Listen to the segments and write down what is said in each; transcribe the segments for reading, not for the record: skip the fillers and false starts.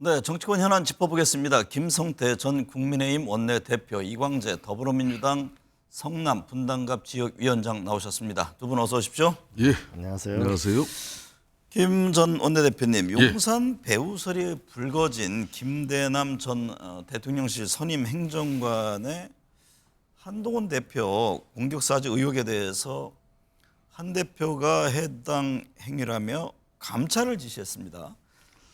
네, 정치권 현안 짚어보겠습니다. 김성태 전 국민의힘 원내대표, 이광재 더불어민주당 성남 분당갑 지역위원장 나오셨습니다. 두 분 어서 오십시오. 예, 안녕하세요. 안녕하세요. 김 전 원내대표님, 예. 용산 배우설이 불거진 김대남 전 대통령실 선임 행정관의 한동훈 대표 공격사주 의혹에 대해서 한 대표가 해당 행위라며 감찰을 지시했습니다.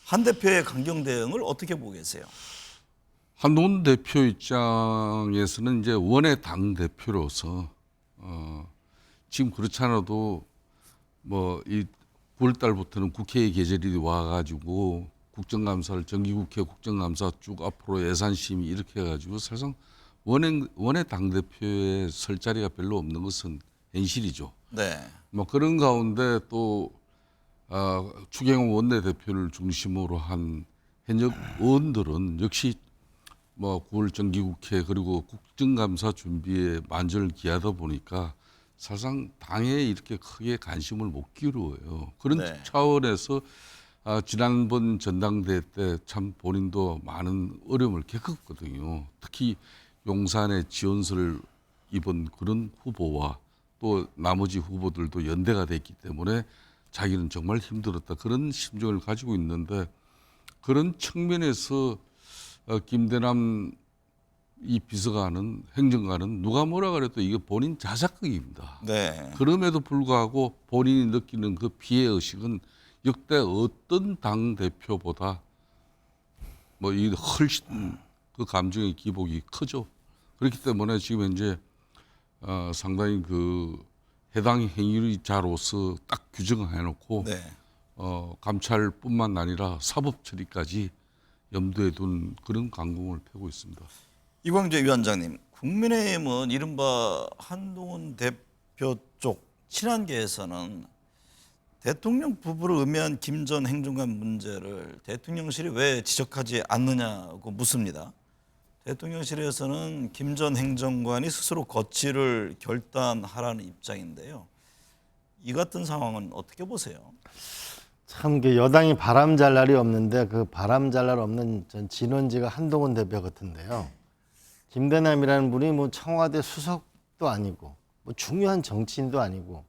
한 대표의 강경 대응을 어떻게 보고 계세요? 한동훈 대표 입장에서는 이제 원외 당 대표로서 지금 그렇지 않아도 뭐 이 9월 달부터는 국회의 계절이 와가지고 국정감사를 정기국회 국정감사 쭉 앞으로 예산심의 이렇게 해가지고 사실상 원외 당 대표의 설 자리가 별로 없는 것은 현실이죠. 네. 뭐 그런 가운데 또 추경호 원내대표를 중심으로 한 현역 의원들은 역시 뭐 9월 정기국회 그리고 국정감사 준비에 만전을 기하다 보니까 사실상 당에 이렇게 크게 관심을 못 기울여요. 그런 네. 차원에서 지난번 전당대회 때 참 본인도 많은 어려움을 겪었거든요. 특히 용산에 지원서를 입은 그런 후보와 또 나머지 후보들도 연대가 됐기 때문에 자기는 정말 힘들었다. 그런 심정을 가지고 있는데 그런 측면에서 김대남 이 비서관은 행정관은 누가 뭐라 그래도 이게 본인 자작극입니다. 네. 그럼에도 불구하고 본인이 느끼는 그 피해 의식은 역대 어떤 당 대표보다 뭐 이 훨씬 그 감정의 기복이 크죠. 그렇기 때문에 지금 현재 상당히 그 해당 행위자로서 딱 규정해놓고 네. 감찰뿐만 아니라 사법 처리까지 염두에 둔 그런 강공을 펴고 있습니다. 이광재 위원장님, 국민의힘은 이른바 한동훈 대표 쪽 친한계에서는 대통령 부부를 의미한 김 전 행정관 문제를 대통령실이 왜 지적하지 않느냐고 묻습니다. 대통령실에서는 김 전 행정관이 스스로 거취를 결단하라는 입장인데요. 이 같은 상황은 어떻게 보세요? 참 여당이 바람 잘 날이 없는데 그 바람 잘 날 없는 전 진원지가 한동훈 대표 같은데요. 김대남이라는 분이 뭐 청와대 수석도 아니고 뭐 중요한 정치인도 아니고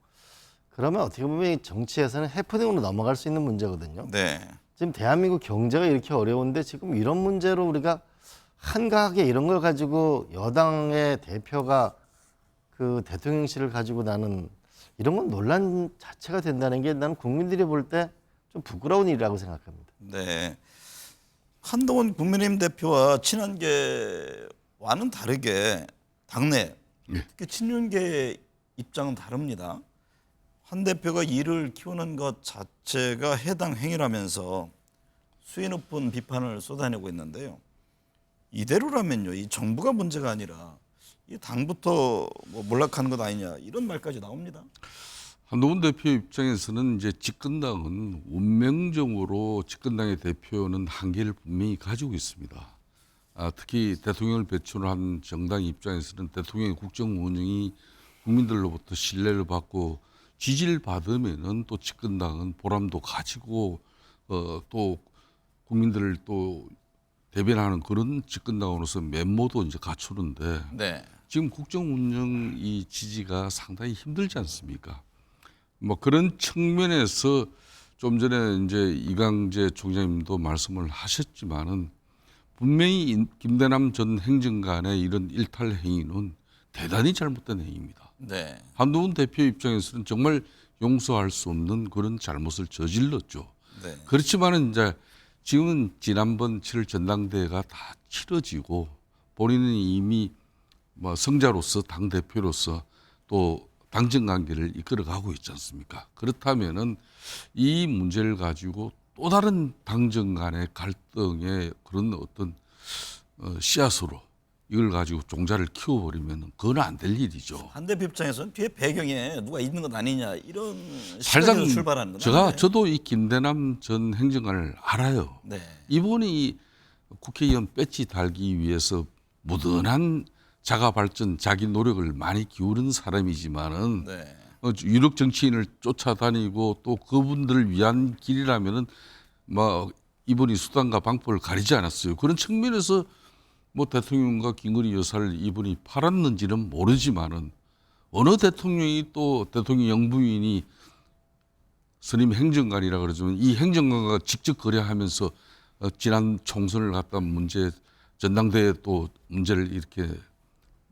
그러면 어떻게 보면 이 정치에서는 해프닝으로 넘어갈 수 있는 문제거든요. 네. 지금 대한민국 경제가 이렇게 어려운데 지금 이런 문제로 우리가 한가하게 이런 걸 가지고 여당의 대표가 그 대통령실을 가지고 나는 이런 건 논란 자체가 된다는 게 나는 국민들이 볼 때 좀 부끄러운 일이라고 생각합니다. 네. 한동훈 국민의힘 대표와 친한계와는 다르게 당내 특히 친윤계의 입장은 다릅니다. 한 대표가 일을 키우는 것 자체가 해당 행위라면서 수위 높은 비판을 쏟아내고 있는데요. 이대로라면요, 이 정부가 문제가 아니라 이 당부터 뭐 몰락하는 것 아니냐 이런 말까지 나옵니다. 한동훈 대표 입장에서는 이제 집권당은 운명적으로 집권당의 대표는 한계를 분명히 가지고 있습니다. 특히 대통령을 배출한 정당 입장에서는 대통령의 국정 운영이 국민들로부터 신뢰를 받고 지지를 받으면은 또 집권당은 보람도 가지고 또 국민들을 또 대변하는 그런 집권당으로서 면모도 이제 갖추는데 네. 지금 국정 운영 이 지지가 상당히 힘들지 않습니까? 뭐 그런 측면에서 좀 전에 이제 이광재 총장님도 말씀을 하셨지만은 분명히 김대남 전 행정관의 이런 일탈 행위는 대단히 잘못된 행위입니다. 네. 한동훈 대표 입장에서는 정말 용서할 수 없는 그런 잘못을 저질렀죠. 네. 그렇지만은 이제 지금은 지난번 7월 전당대회가 다 치러지고 본인은 이미 뭐 성자로서 당 대표로서 또 당정 관계를 이끌어가고 있지 않습니까? 그렇다면은 이 문제를 가지고 또 다른 당정 간의 갈등의 그런 어떤 씨앗으로 이걸 가지고 종자를 키워버리면 그건 안 될 일이죠. 한 대표 입장에서는 뒤에 배경에 누가 있는 것 아니냐 이런 살짝 시각에서 출발하는 거죠. 저도 이 김대남 전 행정관을 알아요. 네. 이분이 국회의원 배지 달기 위해서 무던한 자가 발전, 자기 노력을 많이 기울인 사람이지만은 네. 유력 정치인을 쫓아다니고 또 그분들을 위한 길이라면은 뭐 이분이 수단과 방법을 가리지 않았어요. 그런 측면에서 뭐 대통령과 김건희 여사를 이분이 팔았는지는 모르지만은 어느 대통령이 또 대통령 영부인이 선임 행정관이라 그러지만 이 행정관과 직접 거래하면서 지난 총선을 갖다 문제 전당대회 또 문제를 이렇게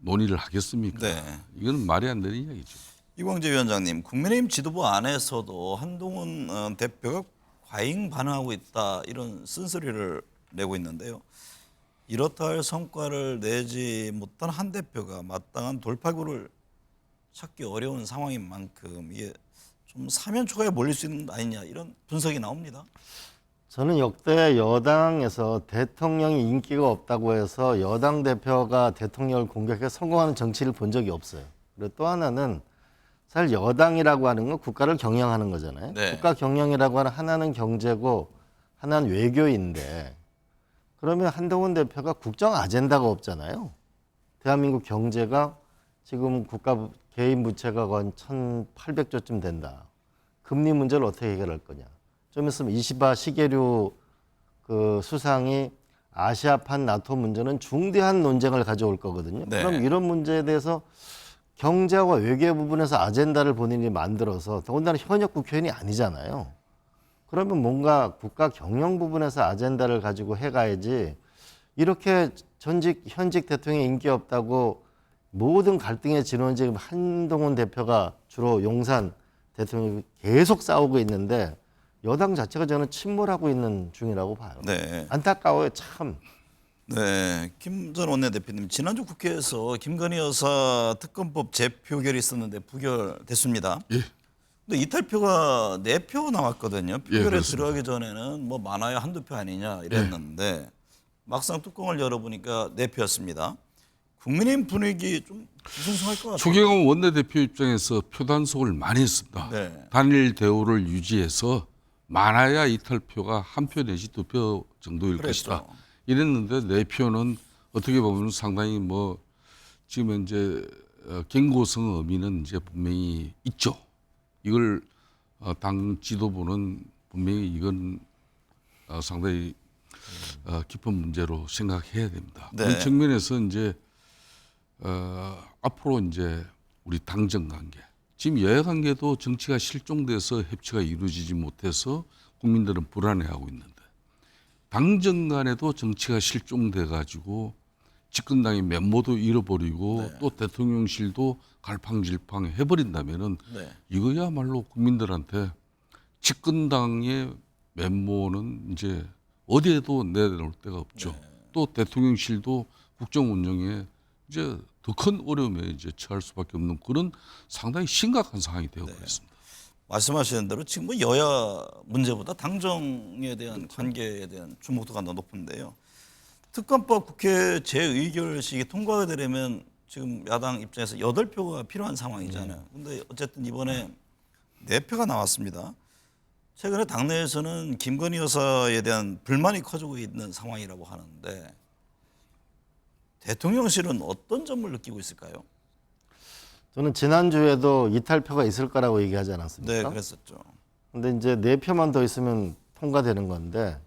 논의를 하겠습니까? 네. 이건 말이 안 되는 이야기죠. 이광재 위원장님, 국민의힘 지도부 안에서도 한동훈 대표가 과잉 반응하고 있다 이런 쓴소리를 내고 있는데요. 이렇다 할 성과를 내지 못한 한 대표가 마땅한 돌파구를 찾기 어려운 상황인 만큼 이게 좀 사면 초과에 몰릴 수 있는 거 아니냐 이런 분석이 나옵니다. 저는 역대 여당에서 대통령이 인기가 없다고 해서 여당 대표가 대통령을 공격해 성공하는 정치를 본 적이 없어요. 그리고 또 하나는 사실 여당이라고 하는 건 국가를 경영하는 거잖아요. 네. 국가 경영이라고 하는 하나는 경제고 하나는 외교인데 그러면 한동훈 대표가 국정 아젠다가 없잖아요. 대한민국 경제가 지금 국가 개인 부채가 건 1,800조쯤 된다. 금리 문제를 어떻게 해결할 거냐. 좀 있으면 이시바 시게류 그 수상이 아시아판 나토 문제는 중대한 논쟁을 가져올 거거든요. 네. 그럼 이런 문제에 대해서 경제와 외교 부분에서 아젠다를 본인이 만들어서 더군다나 현역 국회의원이 아니잖아요. 그러면 뭔가 국가 경영 부분에서 아젠다를 가지고 해가야지 이렇게 현직 대통령이 인기 없다고 모든 갈등의 진원지 한동훈 대표가 주로 용산 대통령이 계속 싸우고 있는데 여당 자체가 저는 침몰하고 있는 중이라고 봐요. 네. 안타까워요, 참. 네, 김 전 원내대표님 지난주 국회에서 김건희 여사 특검법 재표결이 있었는데 부결됐습니다. 예. 근데 이탈표가 4표 나왔거든요. 표결에 그렇습니다. 들어가기 전에는 뭐 많아야 한두 표 아니냐 이랬는데 막상 뚜껑을 열어보니까 4표였습니다. 국민의힘 분위기 좀 불숭숭할 것 같아요. 추경호 원내대표 입장에서 표단속을 많이 했습니다. 네. 단일 대우를 유지해서 많아야 이탈표가 1표 내지 2표 정도일 그랬죠. 것이다. 이랬는데 4표는 어떻게 보면 상당히 뭐 지금 현재 경고성 의미는 이제 분명히 있죠. 이걸 당 지도부는 분명히 이건 상당히 깊은 문제로 생각해야 됩니다. 네. 그런 측면에서 이제 앞으로 이제 우리 당정 관계, 지금 여야 관계도 정치가 실종돼서 협치가 이루어지지 못해서 국민들은 불안해하고 있는데 당정 간에도 정치가 실종돼 가지고 집권당의 면모도 잃어버리고 네. 또 대통령실도 갈팡질팡 해버린다면은 네. 이거야말로 국민들한테 집권당의 면모는 이제 어디에도 내놓을 데가 없죠. 네. 또 대통령실도 국정 운영에 이제 더 큰 어려움에 이제 처할 수밖에 없는 그런 상당히 심각한 상황이 되어 버렸습니다. 말씀하시는 대로 지금 뭐 여야 문제보다 당정에 대한 관계에 대한 주목도가 더 높은데요. 특검법 국회 재의결식이 통과가 되려면 지금 야당 입장에서 8표가 필요한 상황이잖아요. 근데 어쨌든 이번에 4표가 나왔습니다. 최근에 당내에서는 김건희 여사에 대한 불만이 커지고 있는 상황이라고 하는데 대통령실은 어떤 점을 느끼고 있을까요? 저는 지난주에도 이탈표가 있을 거라고 얘기하지 않았습니까? 네, 그랬었죠. 근데 이제 4표만 더 있으면 통과되는 건데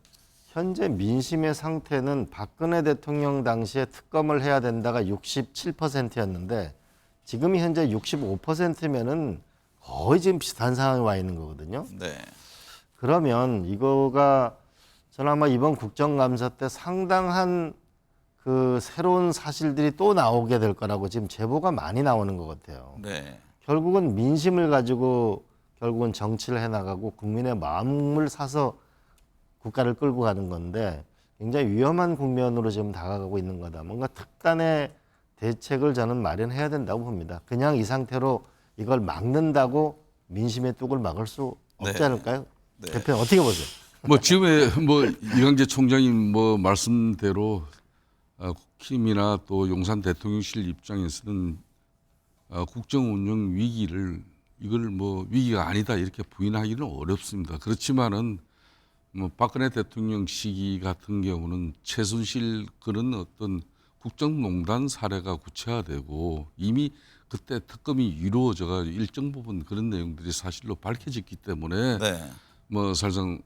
현재 민심의 상태는 박근혜 대통령 당시에 특검을 해야 된다가 67%였는데 지금 현재 65%면은 거의 지금 비슷한 상황에 와 있는 거거든요. 네. 그러면 이거가 저는 아마 이번 국정감사 때 상당한 그 새로운 사실들이 또 나오게 될 거라고 지금 제보가 많이 나오는 것 같아요. 네. 결국은 민심을 가지고 결국은 정치를 해나가고 국민의 마음을 사서 국가를 끌고 가는 건데 굉장히 위험한 국면으로 지금 다가가고 있는 거다. 뭔가 특단의 대책을 저는 마련해야 된다고 봅니다. 그냥 이 상태로 이걸 막는다고 민심의 뚝을 막을 수 없지 네. 않을까요? 네. 대표님 어떻게 보세요? 뭐 지금의 뭐 이광재 총장님 뭐 말씀대로 국힘이나 또 용산 대통령실 입장에서는 국정 운영 위기를 이걸 뭐 위기가 아니다 이렇게 부인하기는 어렵습니다. 그렇지만은 뭐 박근혜 대통령 시기 같은 경우는 최순실 그런 어떤 국정농단 사례가 구체화되고 이미 그때 특검이 이루어져가 일정 부분 그런 내용들이 사실로 밝혀졌기 때문에 네. 뭐 사실상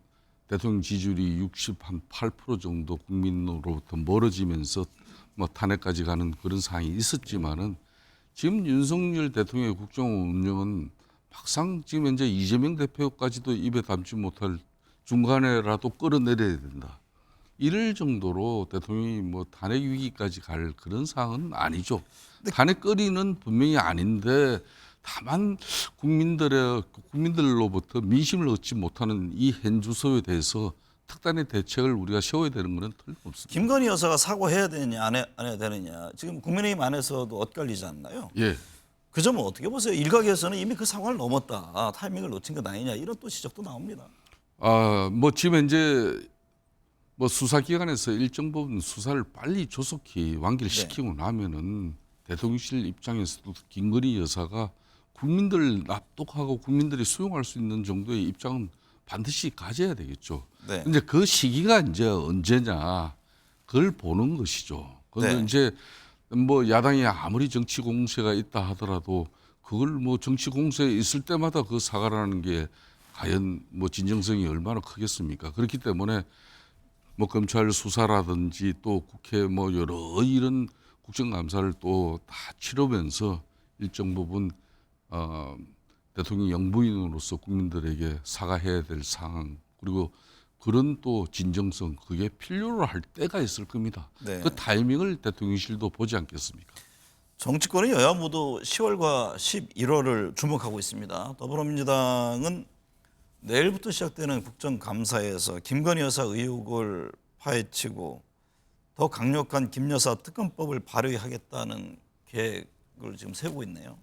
대통령 지지율이 68% 정도 국민으로부터 멀어지면서 뭐 탄핵까지 가는 그런 상황이 있었지만은 지금 윤석열 대통령의 국정 운영은 막상 지금 현재 이재명 대표까지도 입에 담지 못할 중간에라도 끌어내려야 된다. 이럴 정도로 대통령이 뭐 탄핵 위기까지 갈 그런 상황은 아니죠. 탄핵 거리는 분명히 아닌데 다만 국민들로부터 민심을 얻지 못하는 이 현주소에 대해서 특단의 대책을 우리가 세워야 되는 것은 틀림없습니다. 김건희 여사가 사과해야 되느냐 안 해야 되느냐 지금 국민의힘 안에서도 엇갈리지 않나요? 예. 그 점은 어떻게 보세요? 일각에서는 이미 그 상황을 넘었다. 타이밍을 놓친 것 아니냐 이런 또 지적도 나옵니다. 뭐 지금 현재 뭐 수사기관에서 일정 부분 수사를 빨리 조속히 완결시키고 나면은 대통령실 입장에서도 김건희 여사가 국민들을 납득하고 국민들이 수용할 수 있는 정도의 입장은 반드시 가져야 되겠죠. 네. 근데 그 시기가 이제 언제냐 그걸 보는 것이죠. 그런데 네. 이제 뭐 야당이 아무리 정치 공세가 있다 하더라도 그걸 뭐 정치 공세에 있을 때마다 그 사과라는 게 과연 뭐 진정성이 얼마나 크겠습니까? 그렇기 때문에 뭐 검찰 수사라든지 또 국회 뭐 여러 이런 국정감사를 또 다 치르면서 일정 부분 대통령 영부인으로서 국민들에게 사과해야 될 상황 그리고 그런 또 진정성 그게 필요로 할 때가 있을 겁니다. 네. 그 타이밍을 대통령실도 보지 않겠습니까? 정치권은 여야 모두 10월과 11월을 주목하고 있습니다. 더불어민주당은 내일부터 시작되는 국정감사에서 김건희 여사 의혹을 파헤치고 더 강력한 김 여사 특검법을 발의하겠다는 계획을 지금 세우고 있네요.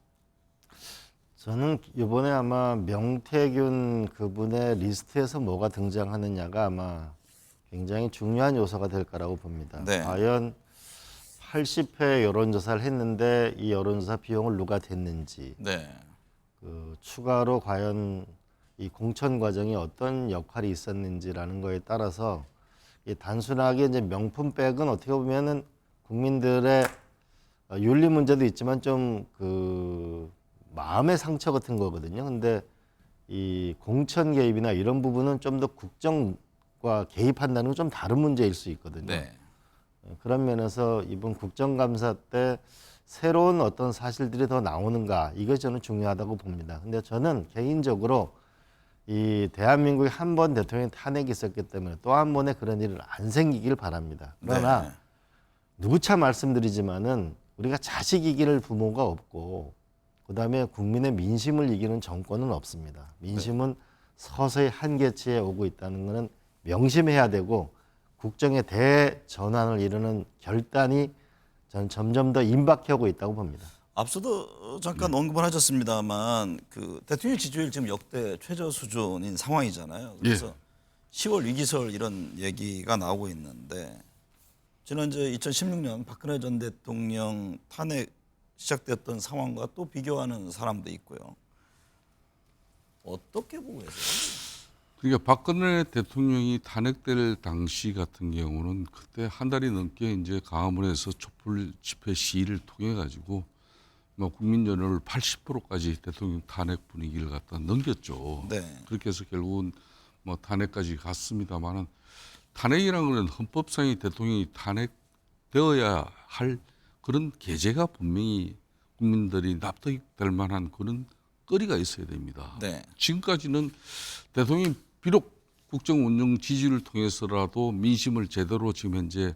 저는 이번에 아마 명태균 그분의 리스트에서 뭐가 등장하느냐가 아마 굉장히 중요한 요소가 될 거라고 봅니다. 네. 과연 80회 여론조사를 했는데 이 여론조사 비용을 누가 댔는지, 네. 그 추가로 과연 이 공천 과정이 어떤 역할이 있었는지라는 거에 따라서 이 단순하게 이제 명품백은 어떻게 보면은 국민들의 윤리 문제도 있지만 좀 그 마음의 상처 같은 거거든요. 근데 이 공천 개입이나 이런 부분은 좀 더 국정과 개입한다는 건 좀 다른 문제일 수 있거든요. 네. 그런 면에서 이번 국정감사 때 새로운 어떤 사실들이 더 나오는가 이게 저는 중요하다고 봅니다. 근데 저는 개인적으로 이 대한민국에 한 번 대통령 탄핵이 있었기 때문에 또 한 번의 그런 일은 안 생기길 바랍니다. 그러나 네. 누차 말씀드리지만은 우리가 자식 이길 부모가 없고 그다음에 국민의 민심을 이기는 정권은 없습니다. 민심은 서서히 한계치에 오고 있다는 것은 명심해야 되고 국정의 대전환을 이루는 결단이 저는 점점 더 임박하고 있다고 봅니다. 앞서도 잠깐 언급을 하셨습니다만 그 대통령 지지율 지금 역대 최저 수준인 상황이잖아요. 그래서 10월 위기설 이런 얘기가 나오고 있는데 지난 이제 2016년 박근혜 전 대통령 탄핵 시작됐던 상황과 또 비교하는 사람도 있고요. 어떻게 보고 계세요? 그러니까 박근혜 대통령이 탄핵될 당시 같은 경우는 그때 한 달이 넘게 이제 광화문에서 촛불 집회 시위를 통해 가지고 뭐 국민 연호를 80%까지 대통령 탄핵 분위기를 갖다 넘겼죠. 네. 그렇게 해서 결국은 뭐 탄핵까지 갔습니다만은 탄핵이라는 것은 헌법상의 대통령이 탄핵되어야 할 그런 계제가 분명히 국민들이 납득될 만한 그런 거리가 있어야 됩니다. 네. 지금까지는 대통령이 비록 국정 운영 지지를 통해서라도 민심을 제대로 지금 현재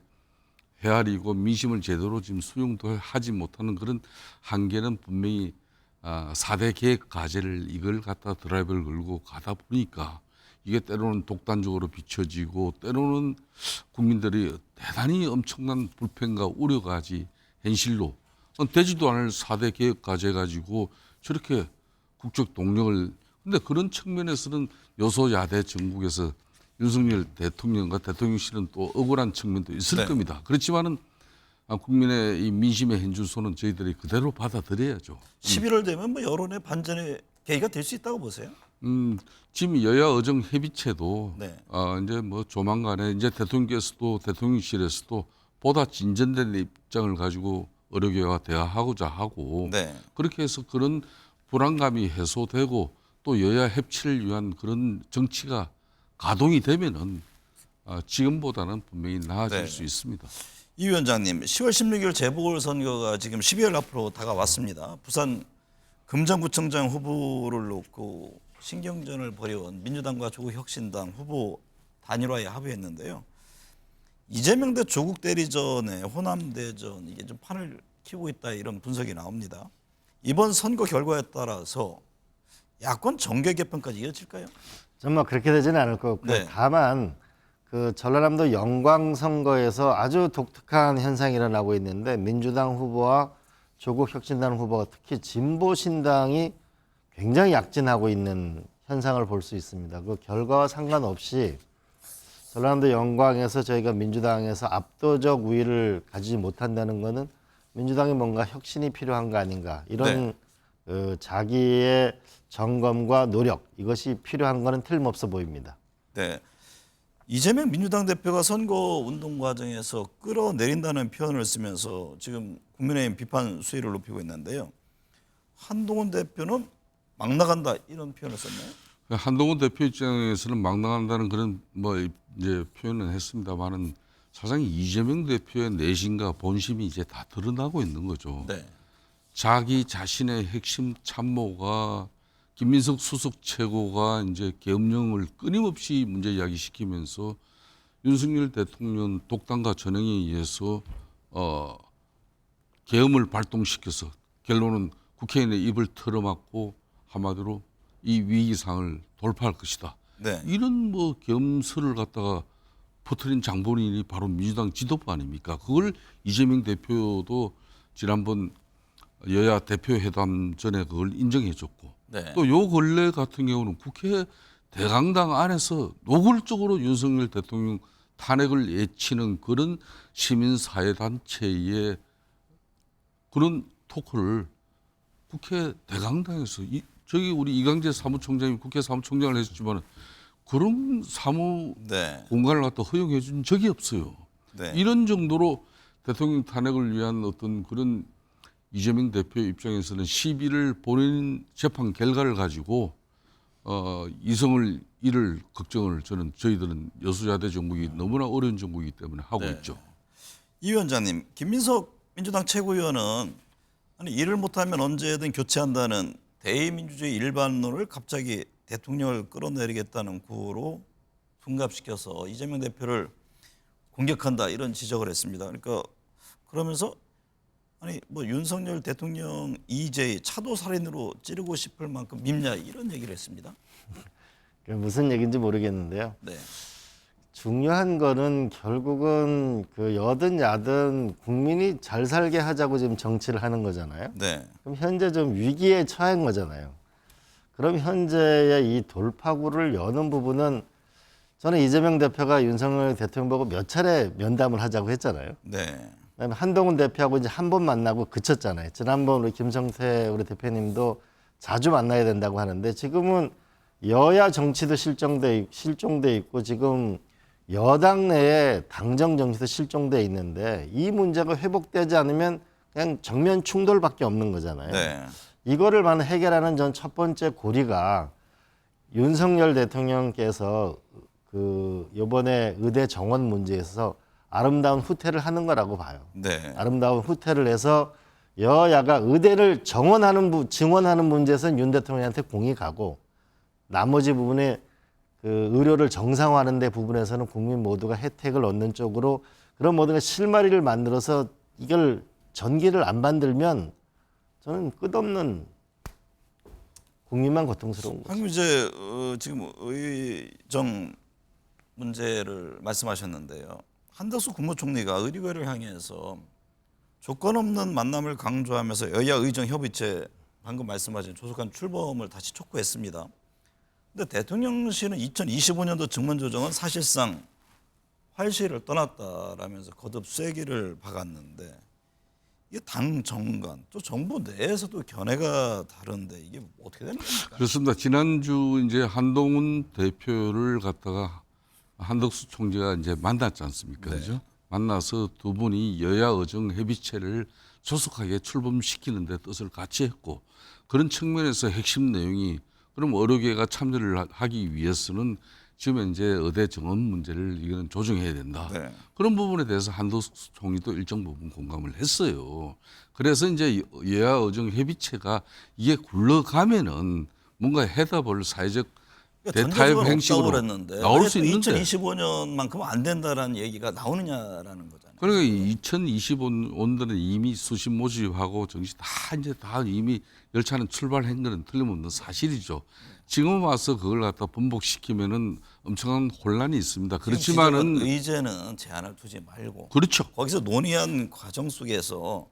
헤아리고 민심을 제대로 지금 수용도 하지 못하는 그런 한계는 분명히 4대 계획 과제를 이걸 갖다 드라이브를 걸고 가다 보니까 이게 때로는 독단적으로 비춰지고 때로는 국민들이 대단히 엄청난 불편과 우려까지 현실로 되지도 않을 4대 계획 과제 가지고 저렇게 국적 동력을 근데 그런 측면에서는 여소야대 전국에서 윤석열 대통령과 대통령실은 또 억울한 측면도 있을 네. 겁니다. 그렇지만은 국민의 이 민심의 현주소는 저희들이 그대로 받아들여야죠. 11월 되면 뭐 여론의 반전의 계기가 될 수 있다고 보세요? 지금 여야 어정 협의체도 네. 이제 뭐 조만간에 이제 대통령께서도 대통령실에서도 보다 진전된 입장을 가지고 의료계와 대화하고자 하고 네. 그렇게 해서 그런 불안감이 해소되고 또 여야 협치를 위한 그런 정치가 가동이 되면은 지금보다는 분명히 나아질 네. 수 있습니다. 이 위원장님, 10월 16일 재보궐선거가 지금 12월 앞으로 다가왔습니다. 부산 금정구청장 후보를 놓고 신경전을 벌여온 민주당과 조국혁신당 후보 단일화에 합의했는데요. 이재명 대 조국 대리전에 호남 대전 이게 좀 판을 키우고 있다 이런 분석이 나옵니다. 이번 선거 결과에 따라서 야권 정계 개편까지 이어질까요? 정말 그렇게 되지는 않을 것 같고 네. 다만 그 전라남도 영광 선거에서 아주 독특한 현상이 일어나고 있는데 민주당 후보와 조국 혁신당 후보가 특히 진보 신당이 굉장히 약진하고 있는 현상을 볼 수 있습니다. 그 결과와 상관없이 전라남도 영광에서 저희가 민주당에서 압도적 우위를 가지지 못한다는 것은 민주당이 뭔가 혁신이 필요한 거 아닌가 이런 자기의 점검과 노력 이것이 필요한 것은 틀림없어 보입니다. 네. 이재명 민주당 대표가 선거 운동 과정에서 끌어내린다는 표현을 쓰면서 지금 국민의힘 비판 수위를 높이고 있는데요. 한동훈 대표는 막 나간다 이런 표현을 썼나요? 한동훈 대표 입장에서는 막 나간다는 그런 이제 표현을 했습니다만은 사실상 이재명 대표의 내심과 본심이 이제 다 드러나고 있는 거죠. 네. 자기 자신의 핵심 참모가 김민석 수석 최고가 이제 계엄령을 끊임없이 문제 야기시키면서 윤석열 대통령 독단과 전행에 의해서 계엄을 발동시켜서 결론은 국회의원의 입을 틀어막고 한마디로 이 위기상을 돌파할 것이다. 네. 이런 계엄설을 갖다가 퍼뜨린 장본인이 바로 민주당 지도부 아닙니까? 그걸 이재명 대표도 지난번 여야 대표회담 전에 그걸 인정해줬고 네. 또 요 근래 같은 경우는 국회 대강당 안에서 노골적으로 윤석열 대통령 탄핵을 외치는 그런 시민사회단체의 그런 토크를 국회 대강당에서 저기 우리 이강재 사무총장이 국회 사무총장을 했지만 그런 사무 네. 공간을 갖다 허용해 준 적이 없어요. 네. 이런 정도로 대통령 탄핵을 위한 어떤 그런 이재명 대표 입장에서는 시비를 본인 재판 결과를 가지고 이성을 잃을 걱정을 저희들은 여수자대 정국이 너무나 어려운 정국이기 때문에 하고 네. 있죠. 이 위원장님, 김민석 민주당 최고위원은 아니 일을 못하면 언제든 교체한다는 대의민주주의 일반론을 갑자기 대통령을 끌어내리겠다는 구호로 둔갑시켜서 이재명 대표를 공격한다 이런 지적을 했습니다. 그러니까 그러면서 아니 윤석열 대통령 EJ 차도 살인으로 찌르고 싶을 만큼 밉냐 이런 얘기를 했습니다. 무슨 얘기인지 모르겠는데요. 네. 중요한 거는 결국은 그 여든 야든 국민이 잘 살게 하자고 지금 정치를 하는 거잖아요. 네. 그럼 현재 좀 위기에 처한 거잖아요. 그럼 현재의 이 돌파구를 여는 부분은 저는 이재명 대표가 윤석열 대통령 보고 몇 차례 면담을 하자고 했잖아요. 네. 그다음에 한동훈 대표하고 이제 한 번 만나고 그쳤잖아요. 지난번 우리 김성태 우리 대표님도 자주 만나야 된다고 하는데 지금은 여야 정치도 실종돼 있고 지금 여당 내에 당정 정치도 실종돼 있는데 이 문제가 회복되지 않으면 그냥 정면 충돌밖에 없는 거잖아요. 네. 이거를 해결하는 전 첫 번째 고리가 윤석열 대통령께서 그 이번에 의대 정원 문제에서 아름다운 후퇴를 하는 거라고 봐요. 네. 아름다운 후퇴를 해서 여야가 의대를 증원하는 문제에서는 윤 대통령한테 공이 가고 나머지 부분에 그 의료를 정상화하는 데 부분에서는 국민 모두가 혜택을 얻는 쪽으로 그런 모든 실마리를 만들어서 이걸 전기를 안 만들면 저는 끝없는 국민만 고통스러운 거죠. 방금 이제 지금 의정 문제를 말씀하셨는데요. 한덕수 국무총리가 의료계를 향해서 조건 없는 만남을 강조하면서 여야 의정 협의체 방금 말씀하신 조속한 출범을 다시 촉구했습니다. 근데 대통령실은 2025년도 증문 조정은 사실상 활시를 떠났다라면서 거듭 쐐기를 박았는데 이게 당 정관 또 정부 내에서도 견해가 다른데 이게 어떻게 되는 겁니까? 그렇습니다. 지난주 이제 한동훈 대표를 갖다가 한덕수 총재가 이제 만났지 않습니까? 네. 그죠? 만나서 두 분이 여야 의정 협의체를 조속하게 출범시키는 데 뜻을 같이 했고 그런 측면에서 핵심 내용이 그럼 의료계가 참여를 하기 위해서는 지금 현재 의대 정원 문제를 이거는 조정해야 된다. 네. 그런 부분에 대해서 한덕수 총리도 일정 부분 공감을 했어요. 그래서 이제 여야 의정 협의체가 이게 굴러가면은 뭔가 해답을 사회적 대타협 전제적으로 행식으로 없다고 그랬는데 나올 수 있는데 2025년만큼은 안 된다라는 얘기가 나오느냐라는 거잖아요. 그러니까 2025년도는 이미 수신 모집하고 정시 다 이미 열차는 출발한 거는 틀림없는 사실이죠. 지금 와서 그걸 갖다 번복시키면은 엄청난 혼란이 있습니다. 그렇지만은 의제는 제한을 두지 말고 그렇죠. 거기서 논의한 과정 속에서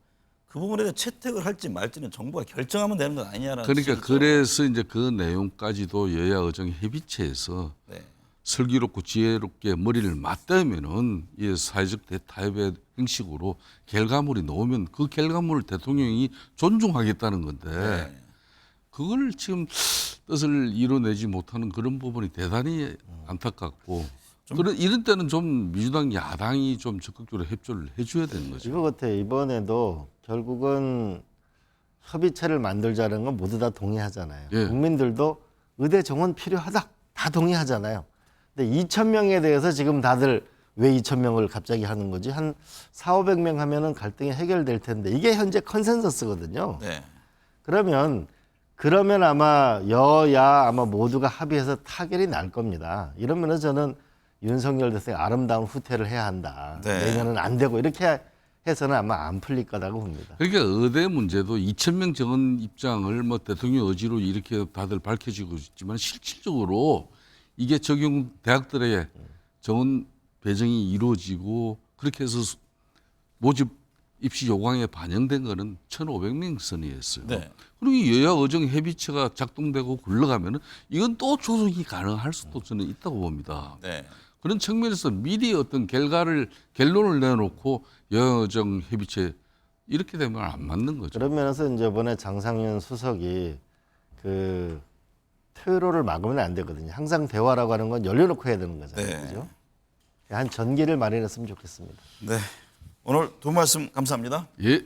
그 부분에 대해 채택을 할지 말지는 정부가 결정하면 되는 건 아니냐라는 그러니까 식이죠. 그래서 이제 그 내용까지도 여야 의정 협의체에서 네. 슬기롭고 지혜롭게 머리를 맞대면은 이 사회적 대타협의 형식으로 결과물이 나오면 그 결과물을 대통령이 존중하겠다는 건데 네. 그걸 지금 뜻을 이뤄내지 못하는 그런 부분이 대단히 안타깝고 이런 때는 좀 민주당 야당이 좀 적극적으로 협조를 해줘야 되는 거죠. 이거 같아요. 이번에도 결국은 협의체를 만들자는 건 모두 다 동의하잖아요. 예. 국민들도 의대 정원 필요하다 다 동의하잖아요. 근데 2,000명에 대해서 지금 다들 왜 2,000명을 갑자기 하는 거지? 한 4,500명 하면은 갈등이 해결될 텐데 이게 현재 컨센서스거든요. 네. 그러면 아마 여야 아마 모두가 합의해서 타결이 날 겁니다. 이러면은 저는 윤석열 대통령이 아름다운 후퇴를 해야 한다. 네. 내년은 안 되고 이렇게 해서는 아마 안 풀릴 거라고 봅니다. 그러니까 의대 문제도 2,000명 정원 입장을 뭐 대통령 의지로 이렇게 다들 밝혀지고 있지만 실질적으로 이게 적용 대학들의 정원 배정이 이루어지고 그렇게 해서 모집 입시 요강에 반영된 거는 1,500명 선이었어요. 네. 그리고 여야 의정 협의체가 작동되고 굴러가면은 이건 또 조정이 가능할 수도 저는 있다고 봅니다. 네. 그런 측면에서 미리 어떤 결론을 내놓고 여야 의정 협의체 이렇게 되면 안 맞는 거죠. 그런 면에서 이제 이번에 장상윤 수석이 그 퇴로를 막으면 안 되거든요. 항상 대화라고 하는 건 열려놓고 해야 되는 거잖아요. 네. 그죠? 한 전기를 마련했으면 좋겠습니다. 네. 오늘 두 말씀 감사합니다. 예.